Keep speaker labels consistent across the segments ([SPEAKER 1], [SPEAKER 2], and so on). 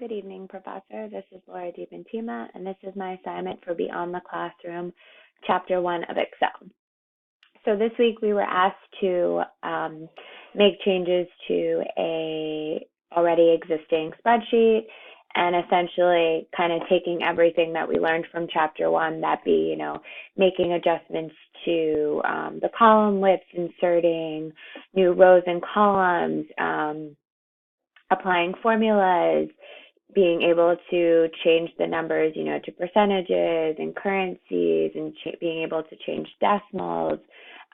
[SPEAKER 1] Good evening, Professor. This is Laura DiPentima, and this is my assignment for Beyond the Classroom, Chapter 1 of Excel. So this week we were asked to make changes to a already existing spreadsheet and essentially kind of taking everything that we learned from Chapter 1, that be, making adjustments to the column widths, inserting new rows and columns, applying formulas, being able to change the numbers, to percentages and currencies, and being able to change decimals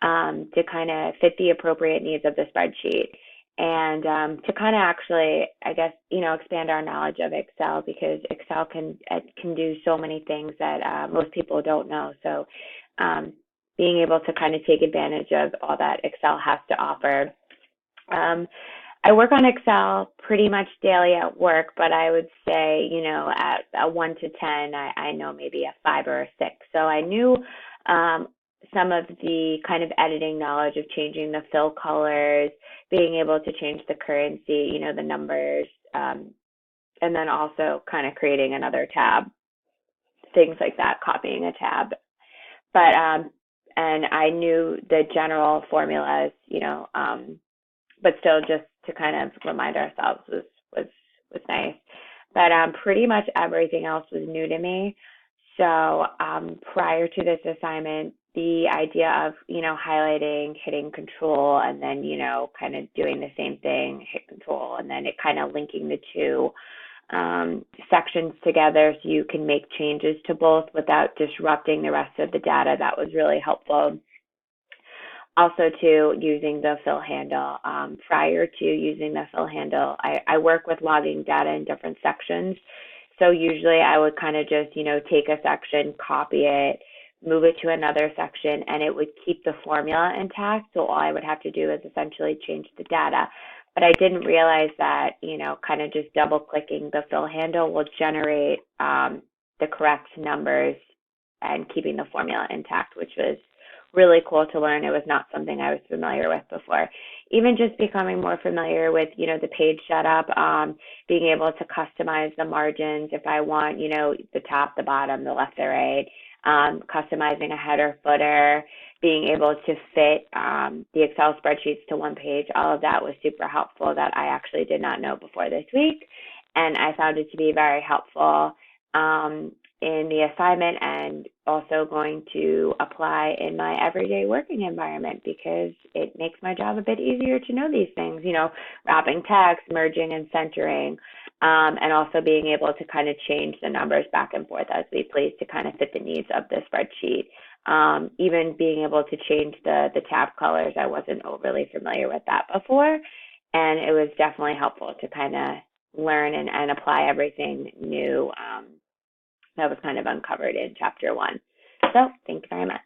[SPEAKER 1] to kind of fit the appropriate needs of the spreadsheet. And to kind of actually, I guess, expand our knowledge of Excel, because Excel can do so many things that most people don't know. So being able to kind of take advantage of all that Excel has to offer. I work on Excel pretty much daily at work, but I would say, at a 1 to 10, I know maybe a 5 or a 6. So I knew some of the kind of editing knowledge of changing the fill colors, being able to change the currency, the numbers, and then also kind of creating another tab, things like that, copying a tab. But, and I knew the general formulas, but still just to kind of remind ourselves was nice. But pretty much everything else was new to me. So prior to this assignment, the idea of, highlighting, hitting control, and then, kind of doing the same thing, hit control, and then it kind of linking the two sections together so you can make changes to both without disrupting the rest of the data, that was really helpful. Also, too, using the fill handle. Prior to using the fill handle, I work with logging data in different sections. So usually I would kind of just, take a section, copy it, move it to another section, and it would keep the formula intact. So all I would have to do is essentially change the data. But I didn't realize that, kind of just double clicking the fill handle will generate the correct numbers and keeping the formula intact, which was really cool to learn. It was not something I was familiar with before. Even just becoming more familiar with, the page setup, being able to customize the margins if I want, the top, the bottom, the left, the right, customizing a header, footer, being able to fit the Excel spreadsheets to one page. All of that was super helpful that I actually did not know before this week. And I found it to be very helpful in the assignment, and also going to apply in my everyday working environment, because it makes my job a bit easier to know these things, wrapping text, merging and centering, and also being able to kind of change the numbers back and forth as we please to kind of fit the needs of the spreadsheet. Even being able to change the tab colors, I wasn't overly familiar with that before, and it was definitely helpful to kind of learn and apply everything new that was kind of uncovered in Chapter 1. So thank you very much.